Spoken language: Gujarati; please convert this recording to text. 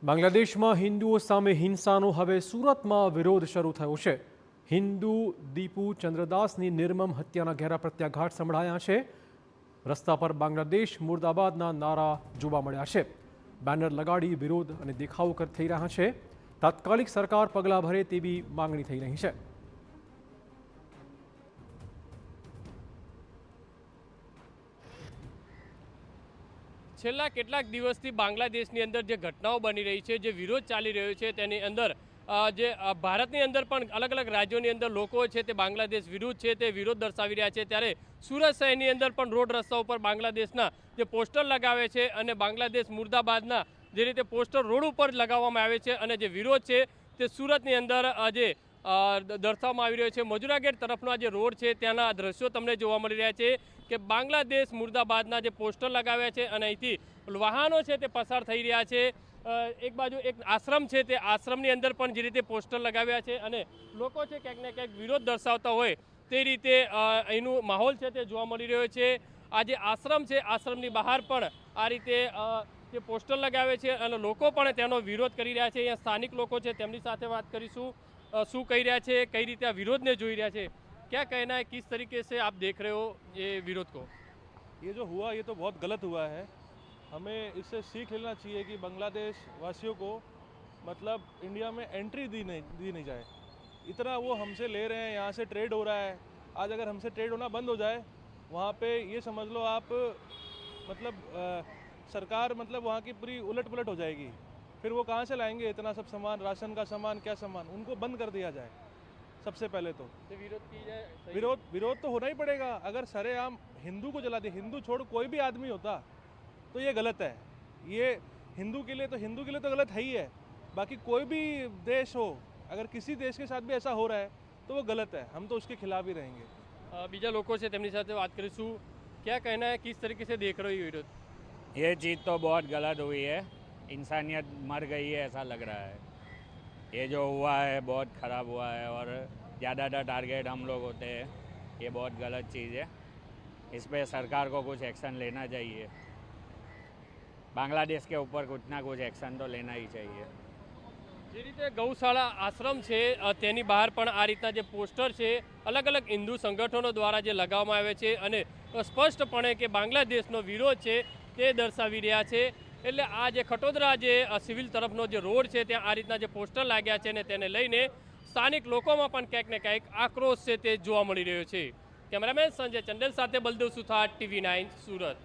બાંગ્લાદેશમાં હિન્દુઓ સામે હિંસાનો હવે સુરતમાં વિરોધ શરૂ થયો છે। હિન્દુ દીપુ ચંદ્રદાસની નિર્મમ હત્યાના ઘેરા પ્રત્યાઘાત સંભળાયા છે। રસ્તા પર બાંગ્લાદેશ મુર્દાબાદના નારા જોવા મળ્યા છે। બેનર લગાડી વિરોધ અને દેખાવો થઈ રહ્યા છે। તાત્કાલિક સરકાર પગલાં ભરે તેવી માંગણી થઈ રહી છે। છેલ્લા કેટલાક દિવસથી બાંગ્લાદેશની અંદર જે ઘટનાઓ બની રહી છે, જે વિરોધ ચાલી રહ્યો છે, તેની અંદર જે ભારતની અંદર પણ અલગ અલગ રાજ્યોની અંદર લોકો છે તે બાંગ્લાદેશ વિરુદ્ધ છે તે વિરોધ દર્શાવી રહ્યા છે। ત્યારે સુરત શહેરની અંદર પણ રોડ રસ્તા ઉપર બાંગ્લાદેશના જે પોસ્ટર લગાવે છે અને બાંગ્લાદેશ મુર્દાબાદના જે રીતે પોસ્ટર રોડ ઉપર લગાવવામાં આવે છે અને જે વિરોધ છે તે સુરતની અંદર જે દર્શાવવામાં આવી રહ્યો છે। મજુરા ગેટ તરફનો જે રોડ છે ત્યાંના દ્રશ્યો તમને જોવા મળી રહ્યા છે કે બાંગ્લાદેશ મુર્દાબાદના જે પોસ્ટર લગાવ્યા છે અને અહીંથી વાહનો છે તે પસાર થઈ રહ્યા છે। એક બાજુ એક આશ્રમ છે તે આશ્રમની અંદર પણ જે રીતે પોસ્ટર લગાવ્યા છે અને લોકો છે ક્યાંક ને ક્યાંક વિરોધ દર્શાવતા હોય તે રીતે અહીંનું માહોલ છે તે જોવા મળી રહ્યો છે। આ જે આશ્રમ છે આશ્રમની બહાર પણ આ રીતે જે પોસ્ટર લગાવે છે અને લોકો પણ તેનો વિરોધ કરી રહ્યા છે। અહીંયા સ્થાનિક લોકો છે તેમની સાથે વાત કરીશું, શું કહી રહ્યા છે, કઈ રીતે આ વિરોધને જોઈ રહ્યા છે, क्या कहना है, किस तरीके से आप देख रहे हो ये विरोध को? ये जो हुआ ये तो बहुत गलत हुआ है। हमें इससे सीख लेना चाहिए कि बांग्लादेश वासियों को मतलब इंडिया में एंट्री दी नहीं जाए। इतना वो हमसे ले रहे हैं, यहाँ से ट्रेड हो रहा है। आज अगर हमसे ट्रेड होना बंद हो जाए वहाँ पे ये समझ लो आप मतलब सरकार मतलब वहाँ की पूरी उलट पुलट हो जाएगी। फिर वो कहाँ से लाएंगे इतना सब सामान, राशन का सामान, क्या सामान, उनको बंद कर दिया जाए सबसे पहले तो विरोध की जाए। विरोध तो होना ही पड़ेगा। अगर सरेआम हिंदू को जला दे, हिंदू छोड़ कोई भी आदमी होता तो ये गलत है। ये हिंदू के लिए तो गलत है ही है। बाकी कोई भी देश हो, अगर किसी देश के साथ भी ऐसा हो रहा है तो वो गलत है। हम तो उसके खिलाफ ही रहेंगे। बीजा लोगों से તેમની સાથે વાત કરીશું। क्या कहना है, किस तरीके से देख रहे हो ये विरोध? ये चीज़ तो बहुत गलत हुई है। इंसानियत मर गई है ऐसा लग रहा है। ये जो हुआ है बहुत ख़राब हुआ है और ज़्यादातर टारगेट हम लोग होते हैं। ये बहुत गलत चीज़ है। इस पर सरकार को कुछ एक्शन लेना चाहिए। बांग्लादेश के ऊपर कुछ ना कुछ एक्शन तो लेना ही चाहिए। જે રીતે ગૌશાળા આશ્રમ છે તેની બહાર પણ આ રીતના જે પોસ્ટર છે અલગ અલગ હિન્દુ સંગઠનો દ્વારા જે લગાવવામાં આવે છે અને સ્પષ્ટપણે કે બાંગ્લાદેશનો વિરોધ છે તે દર્શાવી રહ્યા છે। એટલે આ જે ખટોદરા જે સિવિલ તરફનો જે રોડ છે ત્યાં આ રીતના જે પોસ્ટર લાગ્યા છે ને તેને લઈને સ્થાનિક લોકોમાં પણ ક્યાંક ને ક્યાંક આક્રોશ છે તે જોવા મળી રહ્યો છે। કેમેરામેન સંજય ચંડેલ સાથે બલદેવ સુથાર, TV9 સુરત।